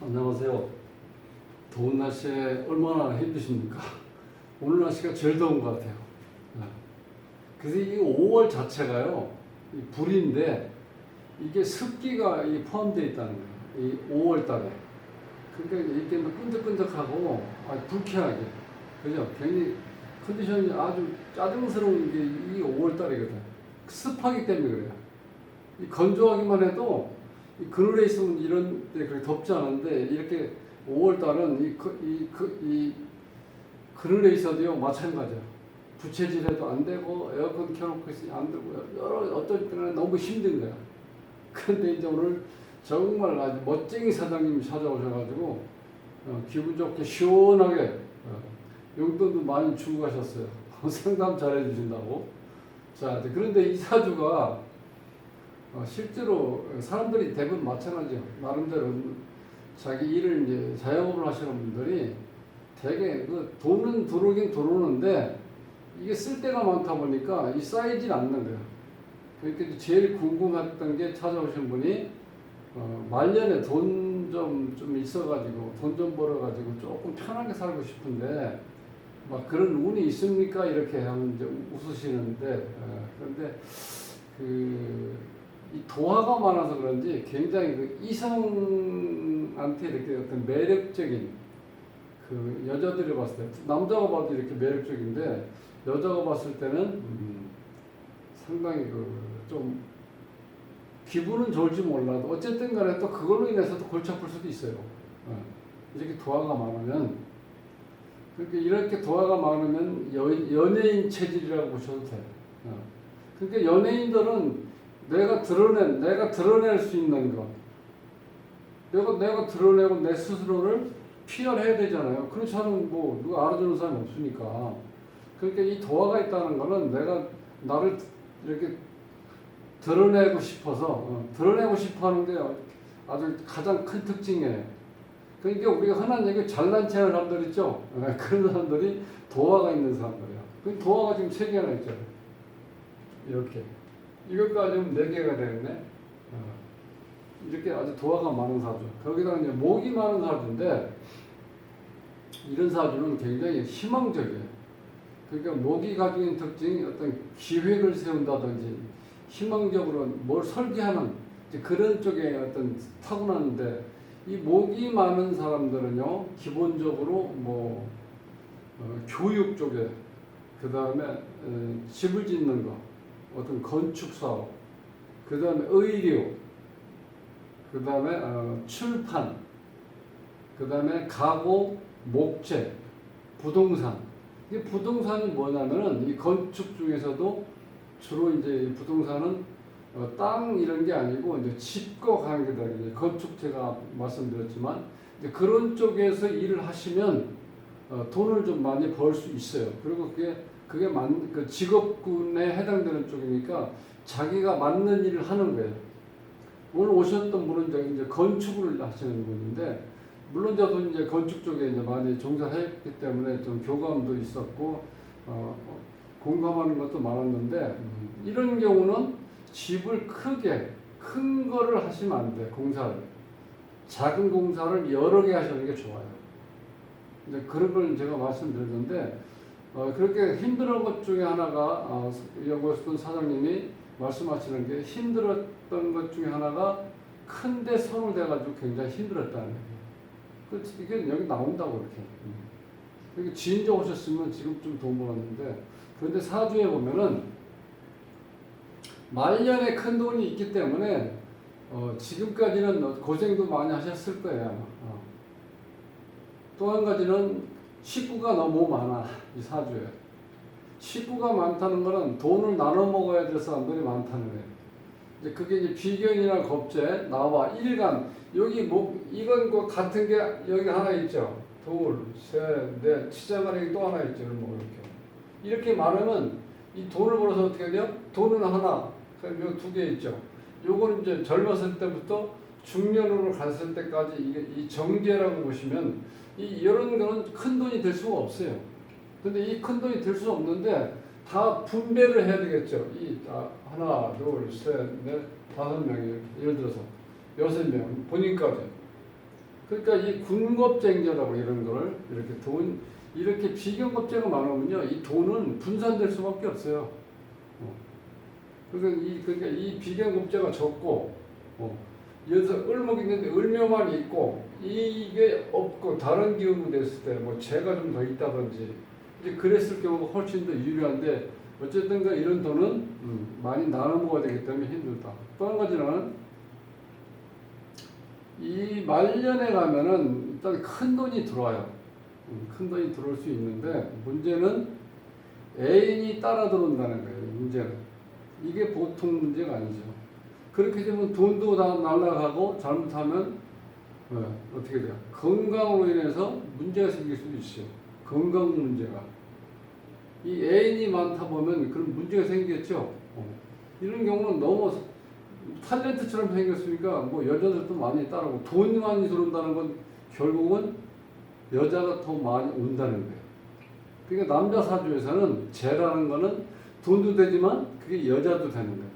안녕하세요. 더운 날씨에 얼마나 힘드십니까? 오늘 날씨가 제일 더운 것 같아요. 네. 그래서 이 5월 자체가요, 이 불인데 이게 습기가 포함되어 있다는 거예요. 이 5월 달에. 그러니까 이게 뭐 끈적끈적하고 불쾌하게. 그죠? 괜히 컨디션이 아주 짜증스러운 게 이 5월 달이거든. 습하기 때문에 그래요. 이 건조하기만 해도 이 그늘에 있으면 이런 데 그렇게 덥지 않은데 이렇게 5월 달은 이 그늘에 있어도요 마찬가지야. 부채질해도 안 되고 에어컨 켜놓고 있으니 안 되고 여러 어떤 때는 너무 힘든 거야. 그런데 이제 오늘 정말 아주 멋쟁이 사장님이 찾아오셔가지고 기분 좋게 시원하게 용돈도 많이 주고 가셨어요. 상담 잘해 주신다고. 자, 그런데 이 사주가 실제로 사람들이 대부분 마찬가지예요. 나름대로 자기 일을 이제 자영업을 하시는 분들이 되게 그 돈은 들어오긴 들어오는데 이게 쓸 데가 많다 보니까 이 쌓이질 않는 거예요. 그러니까 제일 궁금했던 게 찾아오신 분이 말년에 돈 좀 있어가지고 돈 좀 벌어가지고 조금 편하게 살고 싶은데 막 그런 운이 있습니까? 이렇게 하면 이제 웃으시는데 그런데 이 도화가 많아서 그런지 굉장히 그 이성한테 이렇게 어떤 매력적인 그 여자들이 봤을 때 남자가 봐도 이렇게 매력적인데 여자가 봤을 때는 상당히 그 좀 기분은 좋을지 몰라도 어쨌든 간에 또 그걸로 인해서도 골치 아플 수도 있어요. 이렇게 도화가 많으면 그러니까 이렇게 도화가 많으면 연예인 체질이라고 보셔도 돼요. 그러니까 연예인들은 내가 드러낼 수 있는 것. 내가 드러내고 내 스스로를 피할해야 되잖아요. 그렇지 않으면 뭐 누가 알아주는 사람이 없으니까. 그러니까 이 도화가 있다는 거는 내가 나를 이렇게 드러내고 싶어서 드러내고 싶어 하는 게 아주 가장 큰 특징이에요. 그러니까 우리가 흔한 얘기 잘난 체하는 사람들 있죠. 그런 사람들이 도화가 있는 사람들이에요. 그 도화가 지금 3개나 있죠. 이렇게. 이것까지 하면 4개가 되겠네. 이렇게 아주 도화가 많은 사주. 거기다가 이제 목이 많은 사주인데, 이런 사주는 굉장히 희망적이에요. 그러니까 목이 가지고 있는 특징이 어떤 기획을 세운다든지, 희망적으로 뭘 설계하는 그런 쪽에 어떤 타고나는데, 이 목이 많은 사람들은요, 기본적으로 교육 쪽에, 그 다음에 집을 짓는 거, 어떤 건축 사업, 그 다음에 의료, 그 다음에 출판, 그 다음에 가구, 목재, 부동산. 이 부동산이 뭐냐면은 이 건축 중에서도 주로 이제 부동산은 땅 이런 게 아니고 이제 집과 관계다. 이제 건축 제가 말씀드렸지만 이제 그런 쪽에서 일을 하시면 돈을 좀 많이 벌 수 있어요. 그리고 그게 그 직업군에 해당되는 쪽이니까 자기가 맞는 일을 하는 거예요. 오늘 오셨던 분은 이제 건축을 하시는 분인데, 물론 저도 이제 건축 쪽에 이제 많이 종사했기 때문에 좀 교감도 있었고, 공감하는 것도 많았는데, 이런 경우는 집을 큰 거를 하시면 안 돼, 공사를. 작은 공사를 여러 개 하시는 게 좋아요. 이제 그런 걸 제가 말씀드렸는데, 그렇게 힘들었던 것 중에 하나가, 여기 오셨던 사장님이 말씀하시는 게 힘들었던 것 중에 하나가 큰데 손을 대가지고 굉장히 힘들었다는 거예요. 이게 여기 나온다고 이렇게. 여기 지인자 오셨으면 지금 좀 돈 벌었는데, 그런데 사주에 보면은 말년에 큰 돈이 있기 때문에 지금까지는 고생도 많이 하셨을 거예요. 아마. 또 한 가지는 식구가 너무 많아, 이 사주에. 식구가 많다는 거는 돈을 나눠 먹어야 될 사람들이 많다는 거예요. 이제 그게 이제 비견이나 겁재, 나와, 일간, 여기 이건 그 같은 게 여기 하나 있죠. 둘, 셋, 넷, 치자가리 또 하나 있죠. 이렇게 많으면 이 돈을 벌어서 어떻게 하냐? 돈은 하나, 그럼 2개 있죠. 요거는 이제 젊었을 때부터 중년으로 갔을 때까지 이게 이 정제라고 보시면 이런 거는 큰 돈이 될 수가 없어요. 근데 이 큰 돈이 될 수 없는데 다 분배를 해야 되겠죠. 하나, 둘, 셋, 넷, 5명이 예를 들어서 6명 본인까지. 그러니까 이 군겁쟁제라고 이런 거를 이렇게 돈 이렇게 비견겁제가 많으면요 이 돈은 분산될 수밖에 없어요. 그러니까 이 비견겁제가 적고 여기서 을목이 있는데 을묘만 있고 이게 없고 다른 기운이 됐을 때 뭐 재가 좀 더 있다든지 이제 그랬을 경우가 훨씬 더 유리한데 어쨌든가 이런 돈은 많이 나눠 먹어야 되기 때문에 힘들다. 또 한 가지는 이 말년에 가면은 일단 큰 돈이 들어와요. 큰 돈이 들어올 수 있는데 문제는 애인이 따라 들어온다는 거예요. 문제는 이게 보통 문제가 아니죠. 그렇게 되면 돈도 다 날아가고 잘못하면 어떻게 돼요? 건강으로 인해서 문제가 생길 수도 있어요. 건강 문제가. 이 애인이 많다 보면 그런 문제가 생기겠죠. 이런 경우는 너무 탤런트처럼 생겼으니까 뭐 여자들도 많이 따르고 돈이 많이 들어온다는 건 결국은 여자가 더 많이 온다는 거예요. 그러니까 남자 사주에서는 재라는 거는 돈도 되지만 그게 여자도 되는 거예요.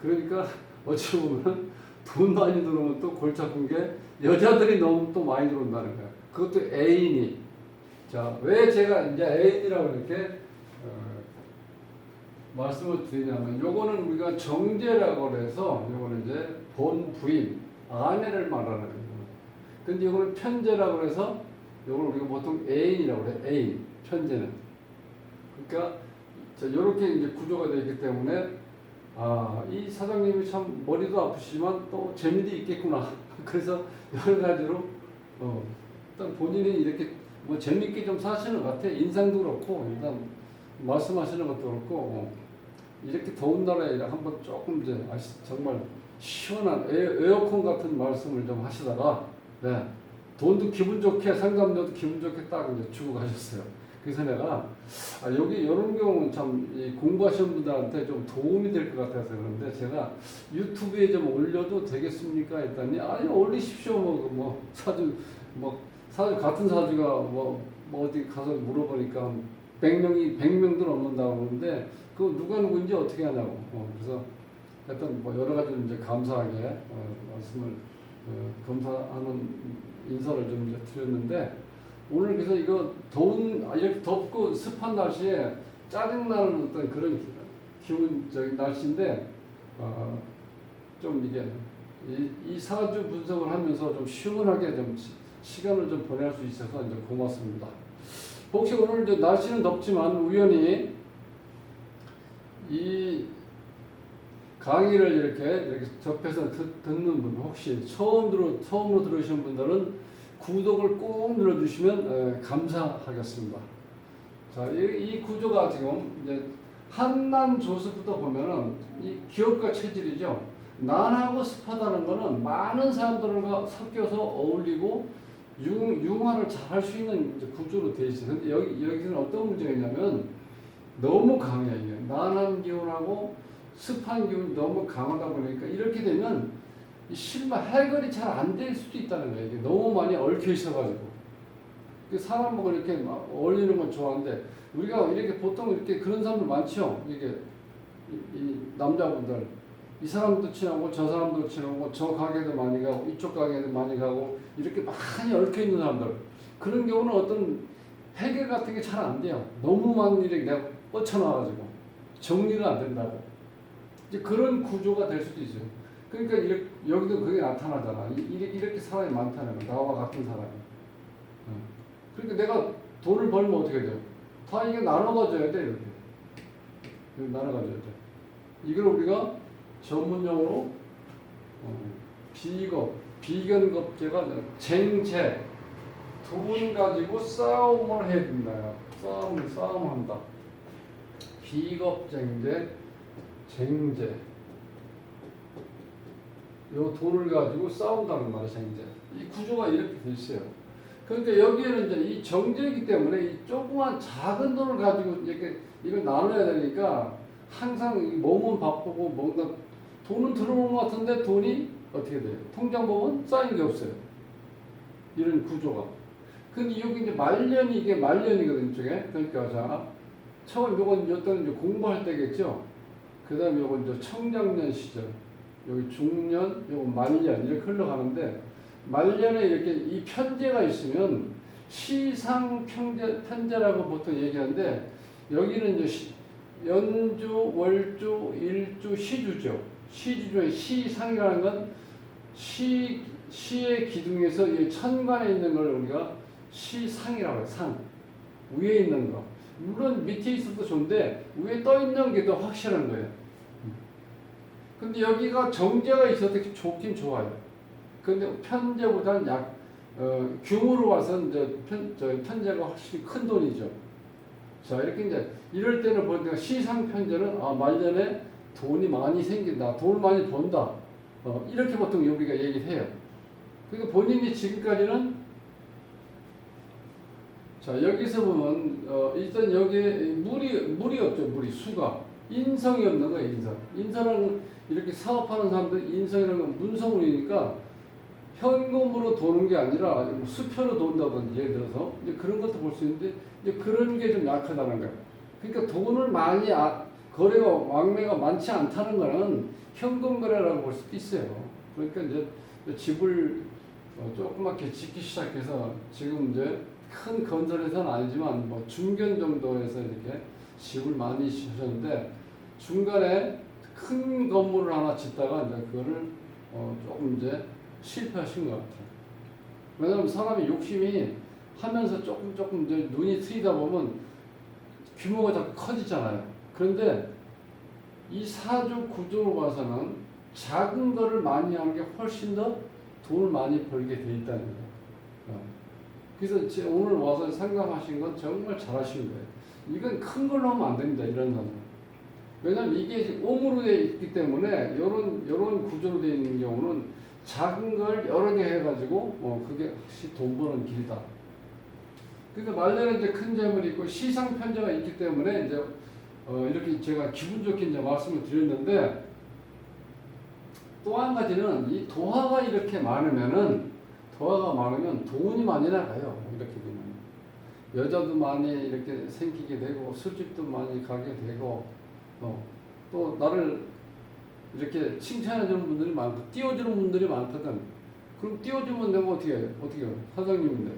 그러니까 어찌 보면 돈 많이 들어오면 또 골치 아픈 게 여자들이 너무 또 많이 들어온다는 거예요. 그것도 애인이. 자, 왜 제가 이제 애인이라고 이렇게 말씀을 드리냐면 요거는 우리가 정제라고 해서 요거는 이제 본 부인, 아내를 말하는 거예요. 근데 요거는 편제라고 해서 요걸 우리가 보통 애인이라고 해요. 애인, 편제는. 그러니까 자, 요렇게 이제 구조가 되어 있기 때문에 이 사장님이 참 머리도 아프시지만 또 재미도 있겠구나. 그래서 여러 가지로 일단 본인이 이렇게 뭐 재밌게 좀 사시는 것 같아. 인상도 그렇고 일단 말씀하시는 것도 그렇고 이렇게 더운 날에 한번 조금 이제 정말 시원한 에어컨 같은 말씀을 좀 하시다가 돈도 기분 좋게 상담료도 기분 좋게 딱 이제 주고 가셨어요. 그래서 내가 여기 이런 경우는 참 공부하시는 분들한테 좀 도움이 될 것 같아서 그런데 제가 유튜브에 좀 올려도 되겠습니까? 했더니 아니 올리십시오. 사주 같은 사주가 뭐 어디 가서 물어보니까 100명도 넘는다고 그러는데 그 누가 누군지 어떻게 하냐고. 그래서 하여튼 뭐 여러 가지 이제 감사하게 말씀을 감사하는 인사를 좀 이제 드렸는데 오늘 그래서 이거 더운 이렇게 덥고 습한 날씨에 짜증나는 어떤 그런 기운적인 날씨인데 좀 이게 이 사주 분석을 하면서 좀 시원하게 좀 시간을 좀 보낼 수 있어서 이제 고맙습니다. 혹시 오늘 이제 날씨는 덥지만 우연히 이 강의를 이렇게 접해서 듣는 분 혹시 처음으로 들으시는 분들은 구독을 꼭 눌러주시면 감사하겠습니다. 자, 이 구조가 지금 이제 한난 조수부터 보면은 이 기업가 체질이죠. 난하고 습하다는 거는 많은 사람들과 섞여서 어울리고 융화를 잘 할 수 있는 구조로 되어 있어요. 근데 여기서는 어떤 문제가 있냐면 너무 강해 이게 난한 기운하고 습한 기운이 너무 강하다 보니까 이렇게 되면 해결이 잘 안 될 수도 있다는 거예요. 이게 너무 많이 얽혀 있어가지고 사람하고 이렇게 막 어울리는 건 좋아하는데 우리가 이렇게 보통 이렇게 그런 사람들 많죠. 이게 이 남자분들 이 사람도 친하고 저 사람도 친하고 저 가게도 많이 가고 이쪽 가게도 많이 가고 이렇게 많이 얽혀 있는 사람들 그런 경우는 어떤 해결 같은 게 잘 안 돼요. 너무 많은 일이 내가 뻗쳐나와가지고 정리가 안 된다고 이제 그런 구조가 될 수도 있어요. 그러니까 여기도 그게 나타나잖아. 이렇게 사람이 많다는 거 나와 같은 사람이. 그러니까 내가 돈을 벌면 어떻게 돼요? 다 이게 나눠 가져야 돼 이렇게. 나눠 가져야 돼. 이걸 우리가 전문용어로 비견겁제가 쟁제 돈 가지고 싸움을 해야 된다. 싸움한다. 비겁쟁제, 쟁제. 요 돈을 가지고 싸운다는 말이에요, 쟁제. 이 구조가 이렇게 돼 있어요. 그러니까 여기에는 이제 이 정제이기 때문에 이 조그만 작은 돈을 가지고 이렇게 이걸 나눠야 되니까 항상 몸은 바쁘고 뭔가 돈은 들어오는 것 같은데 돈이 어떻게 돼요? 통장 보면 쌓인 게 없어요. 이런 구조가. 근데 여기 이제 이게 말년이거든요, 이쪽에. 그러니까 자, 처음 요건 어떤 이제 공부할 때겠죠. 그 다음에 요건 이제 청장년 시절. 여기 중년, 요건 말년 이렇게 흘러가는데 말년에 이렇게 이 편제가 있으면 시상 편제라고 보통 얘기하는데 여기는 이제 연주, 월주, 일주, 시주죠. 시주 중에 시상이라는 건 시의 기둥에서 이 천간에 있는 걸 우리가 시상이라고 해요. 상. 위에 있는 거. 물론 밑에 있어도 좋은데 위에 떠 있는 게 더 확실한 거예요. 근데 여기가 정제가 있어도 좋긴 좋아요. 근데 편제보다는 규모로 봐서는 이제 편제가 확실히 큰 돈이죠. 자, 이렇게 이제 이럴 때는 보니까 시상 편제는 말년에 돈이 많이 생긴다, 돈을 많이 번다. 이렇게 보통 우리가 얘기를 해요. 그러니까 본인이 지금까지는 자, 여기서 보면 일단 여기에 물이 없죠. 물이 수가 인성이 없는 거예요. 인성은 이렇게 사업하는 사람들 인성이라는 건 문성운이니까 현금으로 도는 게 아니라 수표로 돈다든지 예를 들어서 이제 그런 것도 볼 수 있는데 이제 그런 게 좀 약하다는 거예요. 그러니까 돈을 많이 거래가 왕래가 많지 않다는 거는 현금 거래라고 볼 수도 있어요. 그러니까 이제 집을 조그맣게 짓기 시작해서 지금 이제 큰 건설에서는 아니지만 뭐 중견 정도에서 이렇게 집을 많이 지으셨는데 중간에 큰 건물을 하나 짓다가 이제 그거를 조금 이제 실패하신 것 같아요. 왜냐하면 사람이 욕심이 하면서 조금 이제 눈이 트이다 보면 규모가 자꾸 커지잖아요. 그런데 이 사주 구조로 봐서는 작은 거를 많이 하는 게 훨씬 더 돈을 많이 벌게 돼 있다는 거예요. 그래서 오늘 와서 상담하신 건 정말 잘하신 거예요. 이건 큰 걸로 하면 안 됩니다. 이런 사람. 왜냐하면 이게 옹으로 되어 있기 때문에 이런 구조로 되어 있는 경우는 작은 걸 여러 개 해가지고 그게 확실히 돈 버는 길이다. 그러니까 말년에 이제 큰 재물이 있고 시상 편제가 있기 때문에 이제 이렇게 제가 기분 좋게 이제 말씀을 드렸는데 또 한 가지는 이 도화가 이렇게 많으면 돈이 많이 나가요. 이렇게 되면 여자도 많이 이렇게 생기게 되고 술집도 많이 가게 되고 또 나를 이렇게 칭찬해주는 분들이 많고 띄워주는 분들이 많거든. 그럼 띄워주면 내가 어떻게 해요? 사장님인데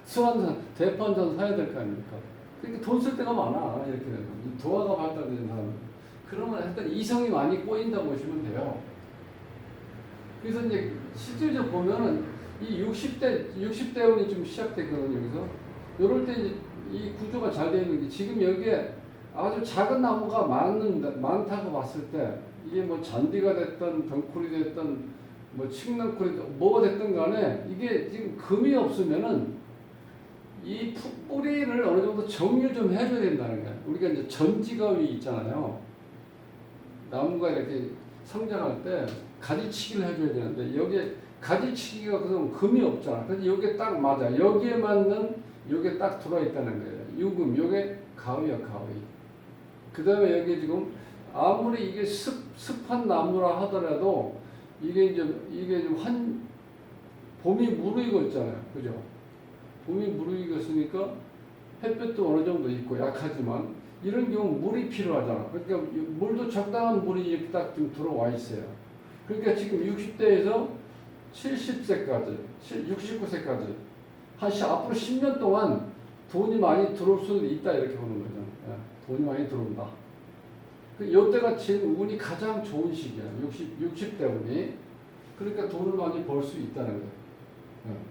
술 한잔 대파 한잔 사야 될 거 아닙니까? 그러니까 돈 쓸 데가 많아. 이렇게 되면 도화가 발달된 사람 그러면 하여튼 이성이 많이 꼬인다 보시면 돼요. 그래서 이제 실질적으로 보면은 이 60대 운이 좀 시작됐거든요. 여기서 이럴 때 이제 이 구조가 잘 되어 있는 게 지금 여기에 아주 작은 나무가 많다고 봤을 때 이게 뭐 잔디가 됐든 덩쿨이 됐든 뭐 칡랑쿨이 뭐가 됐든 간에 이게 지금 금이 없으면은 이 뿌리를 어느 정도 정유 좀 해줘야 된다는 거예요. 우리가 이제 전지가위 있잖아요. 나무가 이렇게 성장할 때 가지치기를 해줘야 되는데 여기에 가지치기가 그럼 금이 없잖아. 그래서 여기에 딱 맞아. 여기에 맞는 여기에 딱 들어있다는 거예요. 유금, 요게 가위야, 가위. 그 다음에 여기 지금 아무리 이게 습한 나무라 하더라도 이게 좀 봄이 무르익어 있잖아요. 그죠? 봄이 무르익었으니까 햇볕도 어느 정도 있고 약하지만 이런 경우 물이 필요하잖아. 그러니까 물도 적당한 물이 이렇게 딱 좀 들어와 있어요. 그러니까 지금 60대에서 70세까지, 69세까지 앞으로 10년 동안 돈이 많이 들어올 수도 있다 이렇게 보는 거죠. 돈이 많이 들어온다. 이때가 지금 운이 가장 좋은 시기야. 60대 운이. 그러니까 돈을 많이 벌 수 있다는 거예요.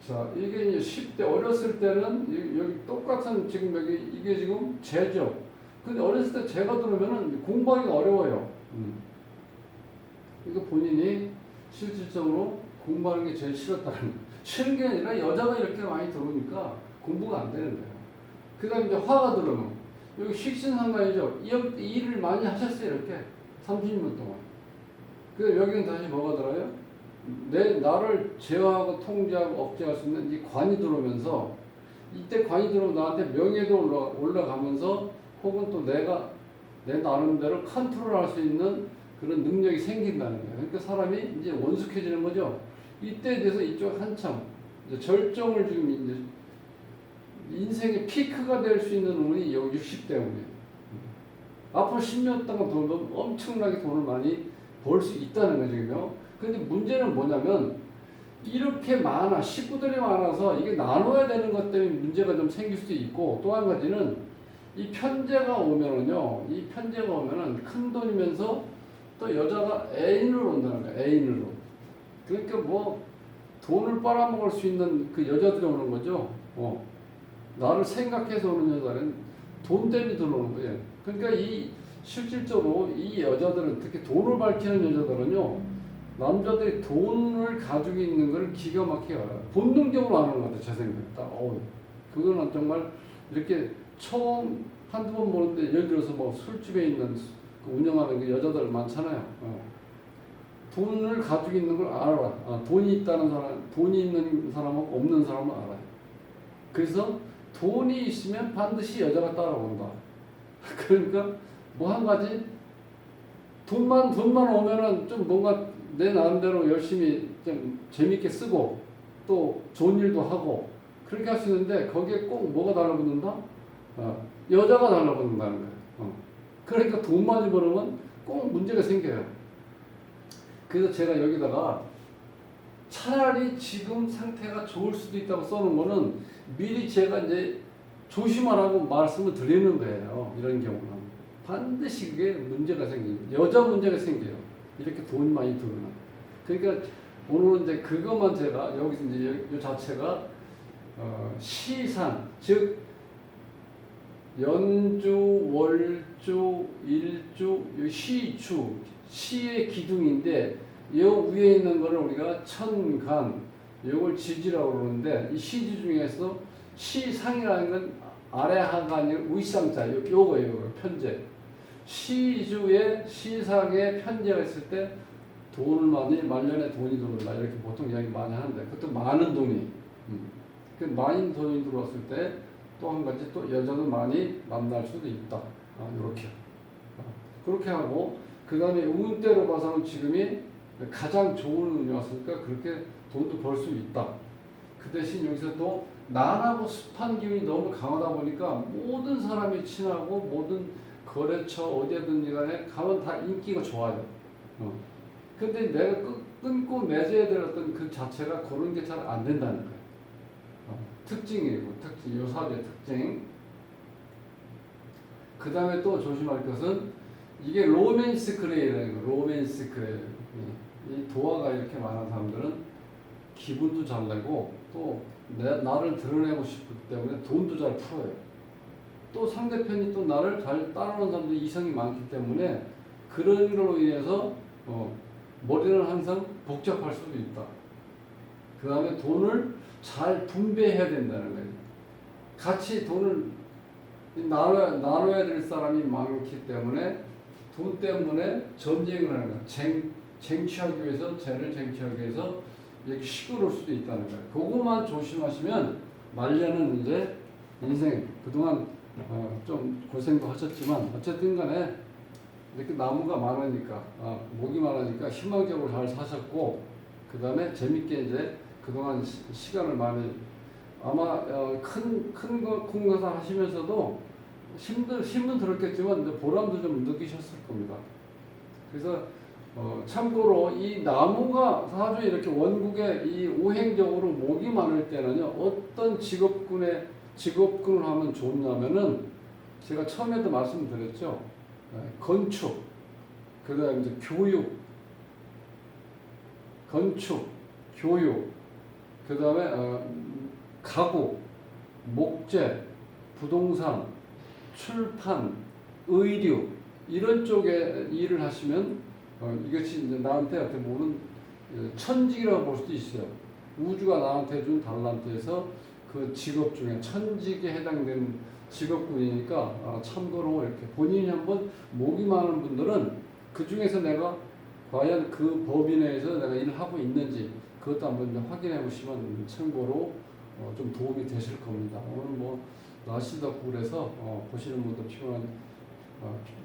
자, 이게 이제 10대 어렸을 때는 여기 똑같은 지금 이게 지금 재죠. 근데 어렸을 때 재가 들어오면은 공부하기가 어려워요. 그러니까 본인이 실질적으로 공부하는 게 제일 싫었다는 거예요. 싫은 게 아니라 여자가 이렇게 많이 들어오니까 공부가 안 되는 거예요. 그 다음에 이제 화가 들어오면 여기 식신상관이죠. 일을 많이 하셨어요. 이렇게 30년 동안. 그 여기는 다시 뭐가 들어요? 나를 제어하고 통제하고 억제할 수 있는 이 관이 들어오면서 이때 관이 들어오면 나한테 명예도 올라가면서 혹은 또 내가 내 나름대로 컨트롤할 수 있는 그런 능력이 생긴다는 거예요. 그러니까 사람이 이제 원숙해지는 거죠. 이때에 대해서 이쪽 한참 이제 절정을 지금 이제 인생의 피크가 될 수 있는 운이 여기 60대 운이에요. 앞으로 10년 동안 돈도 엄청나게 돈을 많이 벌 수 있다는 거죠. 근데 문제는 뭐냐면 이렇게 많아 식구들이 많아서 이게 나눠야 되는 것 때문에 문제가 좀 생길 수도 있고 또 한 가지는 이 편제가 오면은요 이 편제가 오면은 큰 돈이면서 또 여자가 애인으로 온다는 거야 애인으로 그러니까 뭐 돈을 빨아먹을 수 있는 그 여자들이 오는 거죠. 나를 생각해서 오는 여자는 돈 때문에 들어오는 거예요. 그러니까 이 실질적으로 이 여자들은 특히 돈을 밝히는 여자들은요 남자들이 돈을 가지고 있는 걸 기가 막히게 알아요. 본능적으로 아는 것 같아요. 제 생각에 그거는 정말 이렇게 처음 한두 번 보는데 예를 들어서 뭐 술집에 있는 그 운영하는 그 여자들 많잖아요. 돈을 가지고 있는 걸 알아. 돈이 있다는 사람, 돈이 있는 사람하고 없는 사람은 알아요. 그래서 돈이 있으면 반드시 여자가 따라온다. 그러니까 뭐 한 가지 돈만 오면은 좀 뭔가 내 나름대로 열심히 좀 재밌게 쓰고 또 좋은 일도 하고 그렇게 할 수 있는데 거기에 꼭 뭐가 달라붙는다? 여자가 달라붙는다는 거예요. 그러니까 돈 많이 벌으면 꼭 문제가 생겨요. 그래서 제가 여기다가 차라리 지금 상태가 좋을 수도 있다고 써놓은 거는 미리 제가 이제 조심하라고 말씀을 드리는 거예요. 이런 경우는. 반드시 그게 문제가 생깁니다. 여자 문제가 생겨요. 이렇게 돈이 많이 들어나. 그러니까 오늘은 이제 그것만 제가 여기서 이제 이 자체가 시상 즉 연주, 월주, 일주, 시주 시의 기둥인데 요 위에 있는 거를 우리가 천간 요걸 지지라고 그러는데 이 시지 중에서 시상이라는 건 아래 하가 아니라 위상자 요거예요. 편제. 시주에 시상에 편제가 있을 때 돈을 많이 말년에 돈이 들어온다 이렇게 보통 이야기 많이 하는데 그것도 많은 돈이 그 많은 돈이 들어왔을 때 또 한 가지 또 여자도 많이 만날 수도 있다. 이렇게 그렇게 하고 그 다음에 운대로 봐서는 지금이 가장 좋은 운이 왔으니까 그렇게 돈도 벌 수 있다. 그 대신 여기서 또 난하고 습한 기운이 너무 강하다 보니까 모든 사람이 친하고 모든 거래처 어디든지 간에 가면 다 인기가 좋아요. 근데 내가 끊고 맺어야 될 어떤 그 자체가 그런 게 잘 안 된다는 거예요. 특징이고 특징, 요 사주의 특징. 그 다음에 또 조심할 것은 이게 로맨스 그레이라는 거예요. 로맨스 그레이. 이 도화가 이렇게 많은 사람들은 기분도 잘 내고 또 나를 드러내고 싶기 때문에 돈도 잘 풀어요. 또 상대편이 또 나를 잘 따르는 사람들이 이성이 많기 때문에 그런 걸로 인해서 머리는 항상 복잡할 수도 있다. 그 다음에 돈을 잘 분배해야 된다는 거예요. 같이 돈을 나눠야 될 사람이 많기 때문에 돈 때문에 전쟁을 하는 거예요. 쟁취하기 위해서, 쟤를 쟁취하기 위해서 이렇게 시끄러울 수도 있다는 거예요. 그것만 조심하시면 말년은 이제 인생 그동안 좀 고생도 하셨지만 어쨌든 간에 이렇게 나무가 많으니까 목이 많으니까 희망적으로 잘 사셨고 그 다음에 재밌게 이제 그동안 시간을 많이 아마 큰 공사 하시면서도 힘은 들었겠지만 보람도 좀 느끼셨을 겁니다. 그래서 참고로 이 나무가 사주에 이렇게 원국에 이 오행적으로 목이 많을 때는요 어떤 직업군을 하면 좋냐면은 제가 처음에도 말씀드렸죠. 건축, 그 다음에 이제 건축, 교육, 그 다음에 가구, 목재, 부동산, 출판, 의류 이런 쪽에 일을 하시면 이것이 이제 나한테 어떻게 보면 천직이라고 볼 수도 있어요. 우주가 나한테 준 달란트에서 그 직업 중에 천직에 해당되는 직업군이니까 참고로 이렇게 본인이 한번 목이 많은 분들은 그 중에서 내가 과연 그 범위 내에서 내가 일을 하고 있는지 그것도 한번 확인해 보시면 참고로 좀 도움이 되실 겁니다. 오늘 뭐 날씨도 그래서 보시는 분들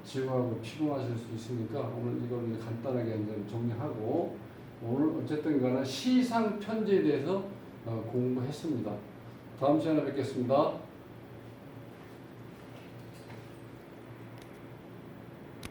지루하고 피곤하실 수 있으니까 오늘 이걸 간단하게 이제 정리하고 오늘 어쨌든 간에 시상 편지에 대해서 공부했습니다. 다음 시간에 뵙겠습니다.